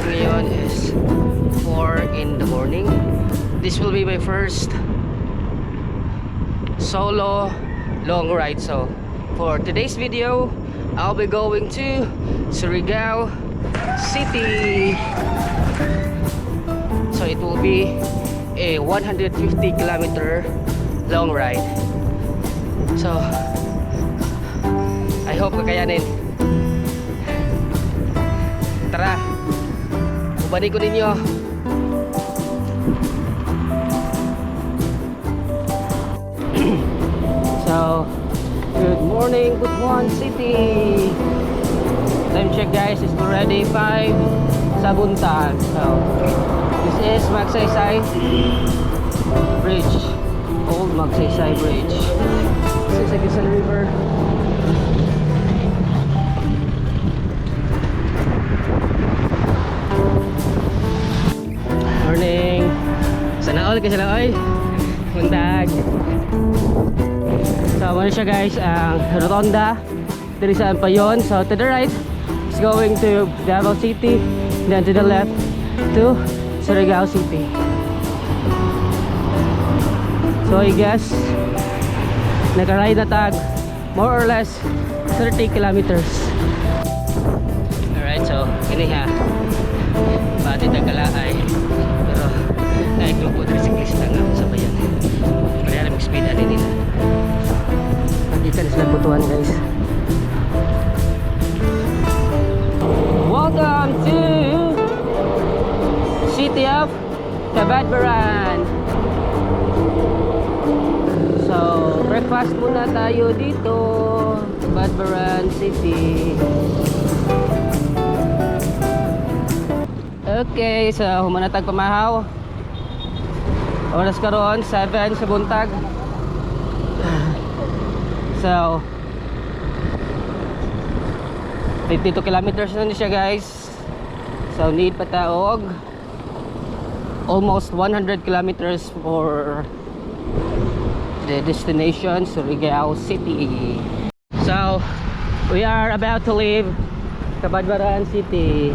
Ngayon is 4 in the morning. This will be my first solo long ride. So for today's video, I'll be going to Surigao City. So it will be a 150-kilometer long ride. So I hope kakayanin. Tara, ubani ko ninyo. So good morning, Butuan City. Time check guys, it's already 5 sa buntag. So this is Magsaysay Bridge, old Magsaysay Bridge. This is Agusan River. Morning. Sana all kasi lang ay buntag. So ano siya guys, ang rotonda. Dili saan pa yun. So to the right is going to Davao City, then to the left to Surigao City. So I guess naka-ride na tag more or less 30 kilometers. Alright, so ini ha pati tagkalaay pero naiklupo na siklista nga sa bayan. Kaya na mag-speed na nila. Dito na sila Butuan guys. Welcome to City of Cabadbaran. So breakfast muna tayo dito, Cabadbaran City. Okay, so humanatag pamahaw. Oras karon 7 sa buntag. So 52 kilometers na siya guys. So need pa taog almost 100 kilometers for the destination Surigao City. So we are about to leave Cabadbaran City.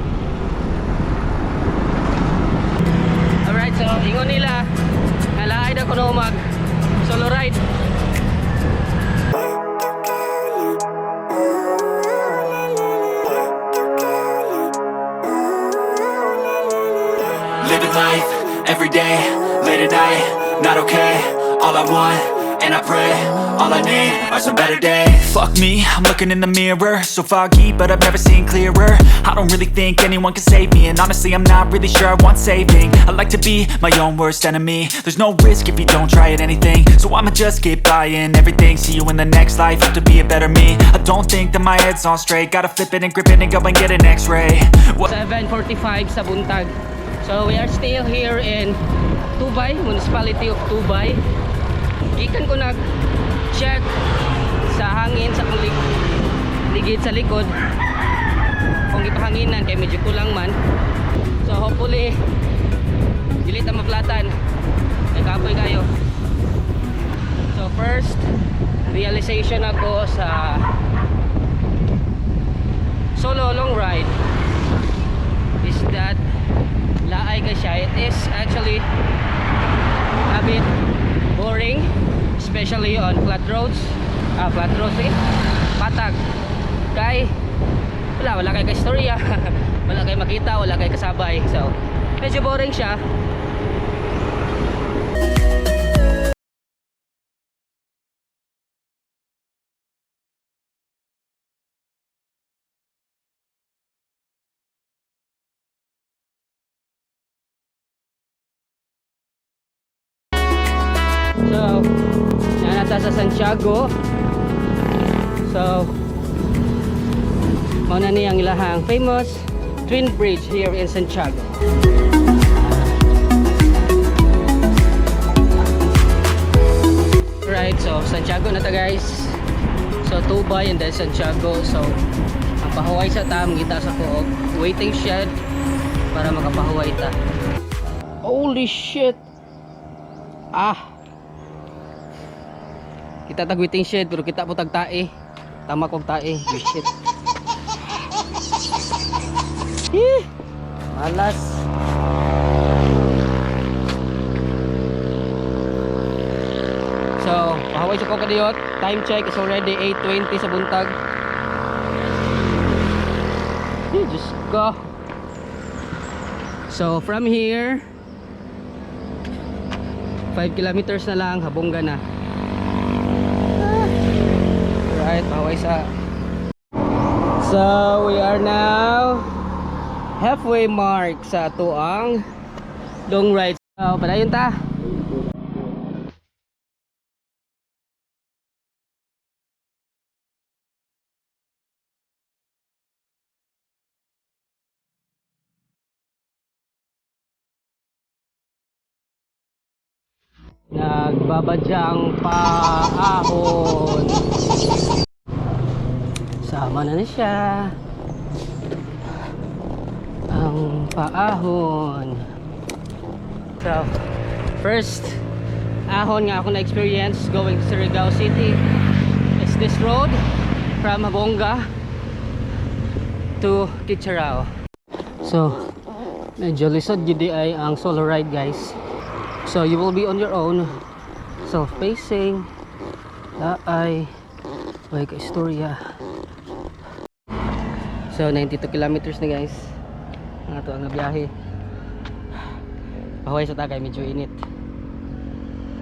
Alright, so ingon nila nalaay na kuno mag solo ride. Living life, every day, late at night, not okay. All I want, and I pray, all I need are some better days. Fuck me, I'm looking in the mirror, so foggy, but I've never seen clearer. I don't really think anyone can save me, and honestly I'm not really sure I want saving. I like to be my own worst enemy. There's no risk if you don't try at anything, so I'ma just keep buying everything. See you in the next life, hope to be a better me. I don't think that my head's on straight, gotta flip it and grip it and go and get an x-ray. 7:45 sa buntag. So we are still here in TeeBee, municipality of TeeBee. Gikan ko nag-check sa hangin sa ligid sa likod kung ipahanginan kay medyo kulang man. So hopefully dili ta maplatan, ay kapoy kayo. So first realization ako sa solo long ride is that laay ka siya. It is actually a bit boring, especially on flat roads. Patag kay wala kay kastorya. Wala kay makita, wala kay kasabay. So medyo boring siya. So nasa sa Santiago. So mao na niyang ilahang famous twin bridge here in Santiago. Right, so Santiago na ta guys. So TeeBee and then Santiago. So ang pahuway sa tam kita sa ko waiting shed para makapahuway ta. Holy shit. Kita tag waiting shed pero kita po tag tae. Tama kong tae. Shit. Malas. So, pahaway sa kokadiyot. Time check is already 8:20 sa buntag. Diyos ko. So, from here 5 kilometers na lang, habongga na. Right, pahaway sa. So, we are now halfway mark sa tuang long ride. So, padayon ta. Nagbabadyang paahon. Sama na siya ang paahon. So, first ahon nga ako na experience going to Surigao City is this road from Habonga to Kitcharao. So, medyo lisod gidi ay ang solo ride, guys. So you will be on your own, self-pacing. Ay ka istorya. So 92 kilometers na, guys. Ang ato ang biyahe. Pahuway sa tagay, medyo init.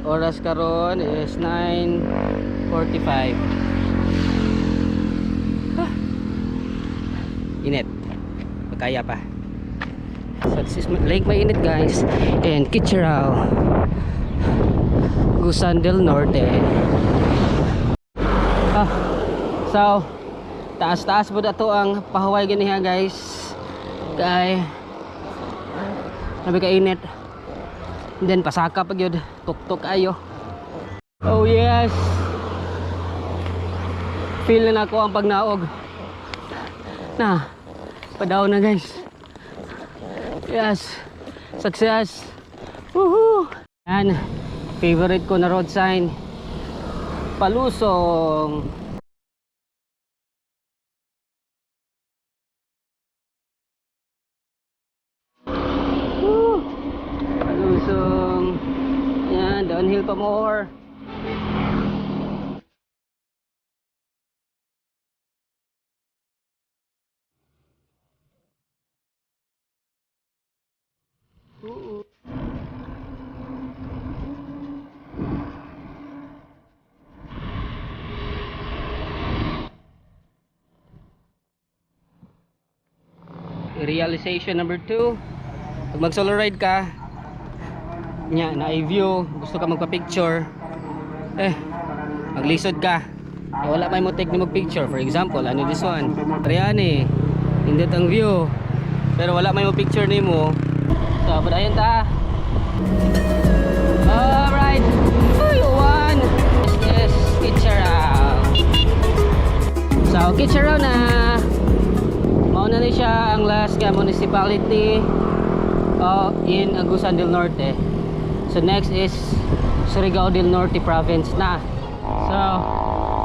Oras karon is 9:45. Init. Makaya pa. So this is Lake Mainit, guys, and Kitcharao, Agusan del Norte. So taas-taas po dato ang pahuway ganiha, guys, kay nabi ka init. And then pasaka pag yun, tuktok ayo. Oh yes, feel na ako ang pagnaog na padaw na, guys. Yes, success. Woohoo! Yan, favorite ko na road sign, Palusong. Woo! Palusong. Yan, downhill pa more. Realization number 2, pag mag solo ride ka nya na i-view, gusto ka magpa-picture, maglisod ka, wala may mo take ni mag-picture. For example, ano this one, Ariane, hindi ang view, pero wala may mo picture ni mo. So padayon ta. Alright, one is Kitcharao. So Kitcharao na, mauna na siya ang last nga municipality in Agusan del Norte. So next is Surigao del Norte province na.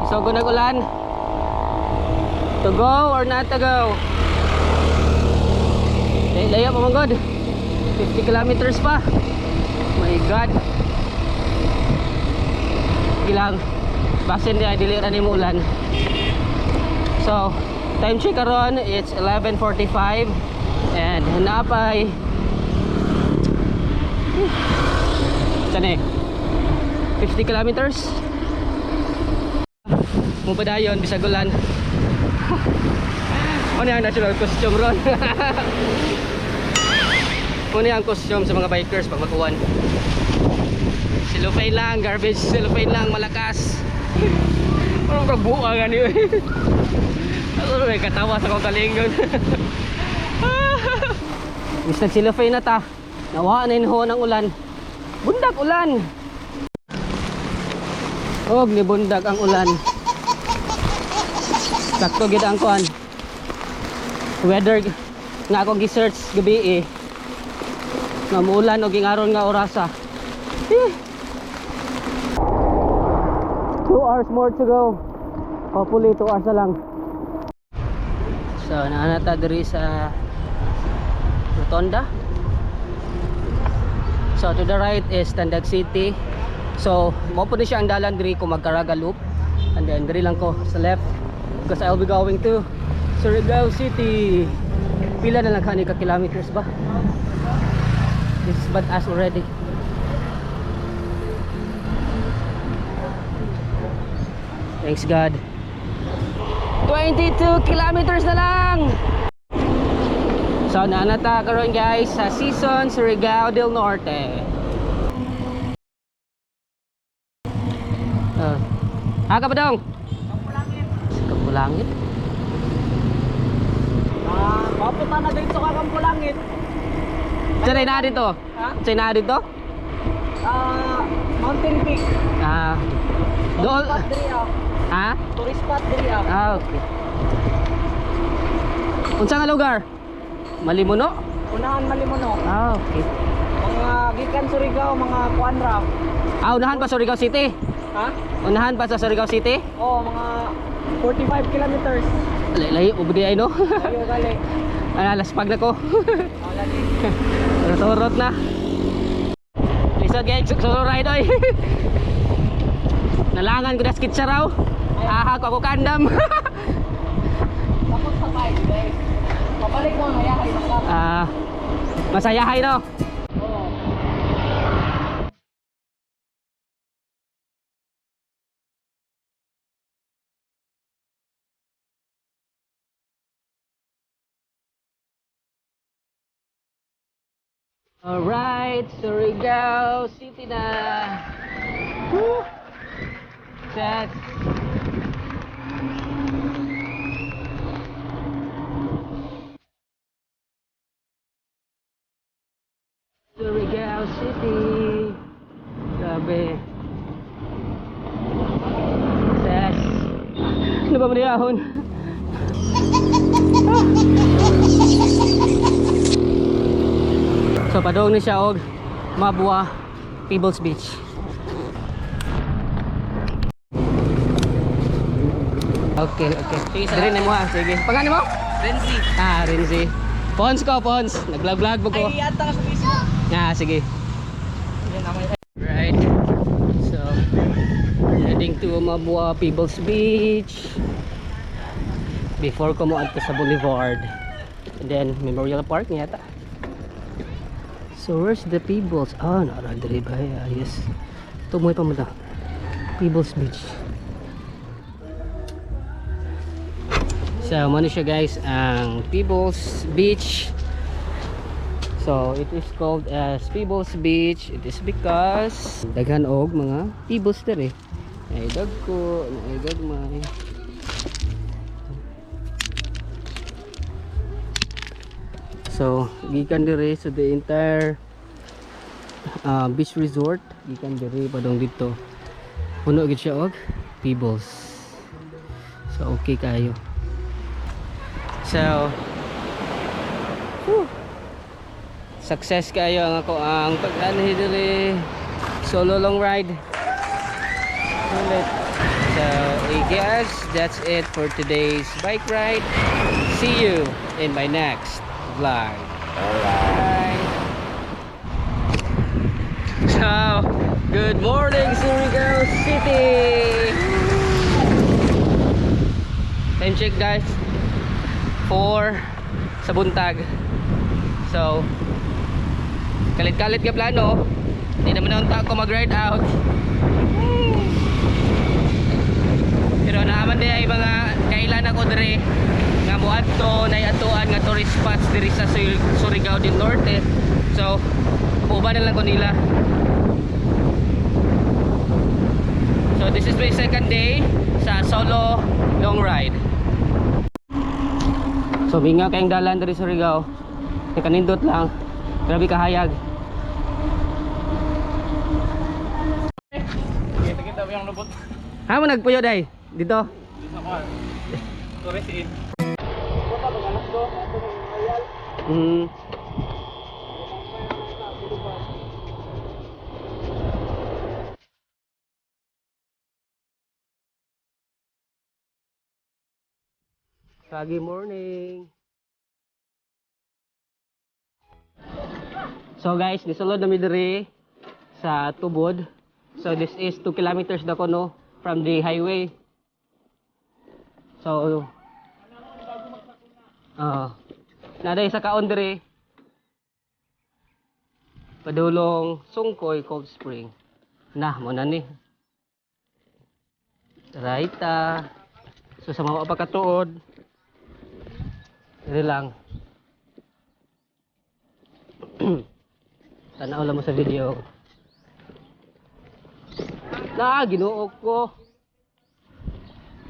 So kung nag-ulan, to go or not to go? Layo pa mga god, 50 kilometers pa. My god, ilang basin niya, diliran ni mo ulan. So time check karon, it's 11:45 and napay saan 50 kilometers mo pa dayon bisag ulan. Ano yung national costume ron? Ano yung costume sa mga bikers pag mag-uwan? Cellophane lang, garbage cellophane lang, malakas. Ano ka buka nga niyo? Ano may katawa sa kong kalingon. Miss nag-cellophane na ta, nawaan na inho ng ulan. Bundag ulan. Og ni bundag ang ulan. Sakto gid ang kuan weather nga akong gi-search gabi nga muulan og gingaron nga orasa. 2 hours more to go. Hopefully 2 hours na lang. So naanata diri sa Rotonda. So to the right is Tandag City. So mo po siya ang dalan diri ko magkaraga loop. And then diri lang ko sa left because I'll be going to Surigao City. Pila na lang kani ka kilometers ba? This is badass already. Thanks God. 22 kilometers na lang. So naanata karon guys sa season Surigao del Norte. Aga pa dong? Kampulangit. Papunta na dito sa Kampulangit. Saan na dito? Ha? Saan na dito? Mountain Peak. Doon. Tourist spot diri ah. Ha? Tourist spot diri ah. Okay. Unsa nga lugar? Malimuno? Unahan Malimuno. Okay. Mga gikan Surigao, mga kuanra. Unahan pa Surigao City? Ha? Unahan pa sa Surigao City? Oh, mga 45 kilometers. Layo ubdi ay no? Ayo gali. Laspag na ko. Oh, lagi. Turot na. Lisa guys, solo ride oy. Nalangan ko na skit siya raw. Aha ko ako kandam. Tapos sa bike, guys. Pabalik mo mayahay na. Masayahay no. Oh. Alright, Surigao City na. Woo! Set. Surigao City. Grabe. Set. Ano ba maniyahon? So padong ni siya og Mabua Pebbles Beach. Okay. Dire na mo ha. Sige. Pagani mo? Renzi. Renzi. Fonz ko, Fonz. Nag-vlog po ko. Ay, yata ka sa Facebook. Sige. Yan naman. Right. So heading to Mabua Pebbles Beach. Before ko mo adto sa Boulevard. And then Memorial Park niya yata. So where's the Pebbles? Naradiri ba? Yes. Tumoy pa mo da. Pebbles Beach. So mano siya guys ang Pebbles Beach. So it is called as Pebbles Beach. It is because daghan og mga pebbles dere. Ay dagko, ay gagmay. So gikan dire so the entire beach resort gikan dire padong dito. Puno gid siya og pebbles. So okay kayo. So success kayo ang ako ang pag-anhi dire solo long ride. So I guess that's it for today's bike ride. See you in my next vlog. Alright. So good morning Surigao City. Time check guys. 4 sa buntag. So kalit-kalit ka plano. Hindi naman naunta ako mag-ride out. Pero naaman din ay mga kailan ako dire nga muadto na atuan nga tourist spots diri sa Surigao del Norte. So uban na lang ko nila. So this is my second day sa solo long ride. So binga kayong dalan diri sa Surigao. Kanindot lang. Grabe kahayag. Kita mo yung lubot. Ha mo nagpuyo day dito. Sa kwan. Tourist in. Foggy morning. So guys, nisulod na mi diri sa tubod. So this is 2 kilometers dako no from the highway. So naday sa kaon diri padulong Songkoy Cold Spring. Nah, mo na ni. Right so sa mga pagkatuod diri lang. Tanaw lang mo sa video. Ginuok ko.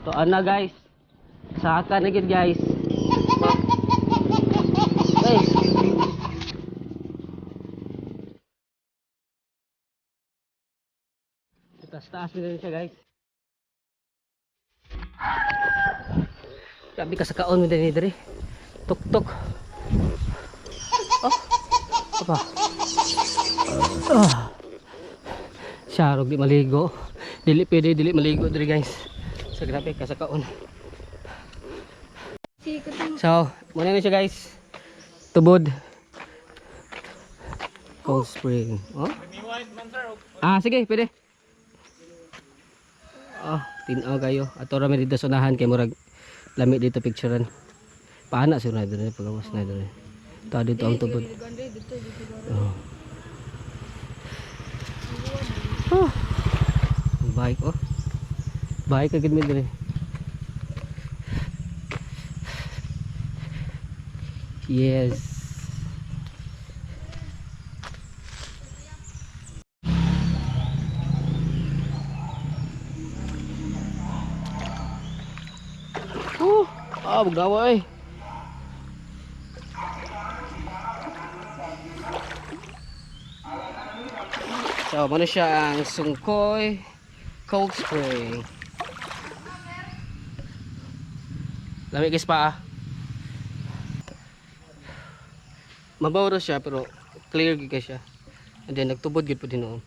To ana guys. Saka na gid guys. Hey. Taas din siya guys. Grabe ka sa kaon mo din diri. Tuk-tuk. Oh. Apa? Syarog di maligo. Dili pwede dili maligo diri guys. Sa grabe ka sa kaon. So, muna na siya guys. Tubod. Cold Spring. Oh? Sige, pwede. Tinaw kayo. Ato rami dito sa unahan kay murag lami dito picturean. Paana sa na dito pagawas na dito. Ta dito ang tubod. Bike Bike agad mi diri. Yes. Bugdawa eh. So, ano siya ang Songkoy Cold Spring. Lamig guys pa. Mabaw siya pero clear gid siya. And then nagtubod gid po din noon.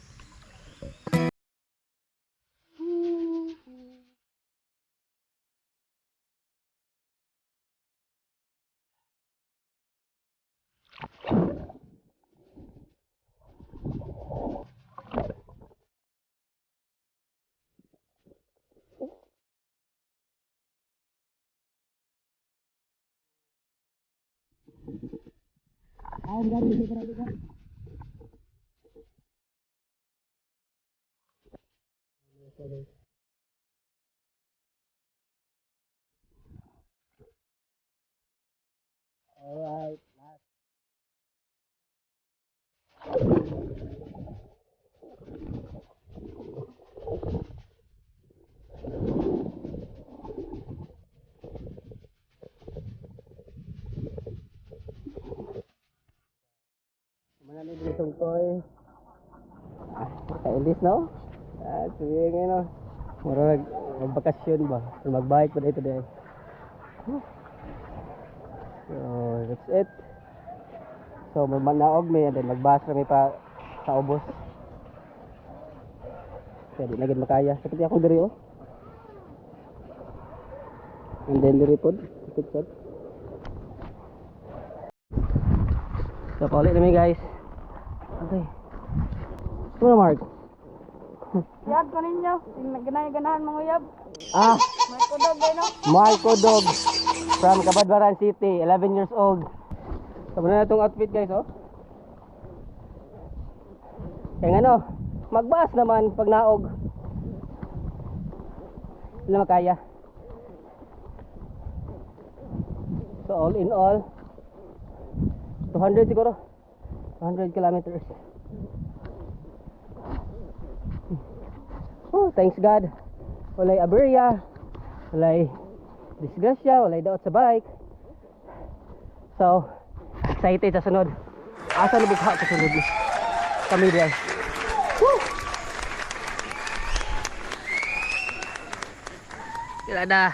Alright, last. Mana ni dito Songkoy? Kailis no? Sige ngayon no. Murag magbakasyon ba? Magbike pa dito dahil. So that's it. So manaog may and then magbas kami pa sa ubos. Pwede na gid makaya. Sakit ako diri oh. And then diri pod, tikit. So paulit na mi guys. Okay. Ano Mark? Yab ko ninyo. Ganahan mga uyab. May kudog no? Marco Dog from Cabadbaran City, 11 years old. So muna na itong outfit guys oh. Kaya ano, magbas naman pag naog. Hindi na makaya. So all in all 200 siguro. 100 kilometers. Oh, thanks God. Walay aberya, walay disgrasya, walay daot sa bike. So, excited sa sunod. Asa na bugha sa sunod ni? Kami dyan. Woo! Tila na.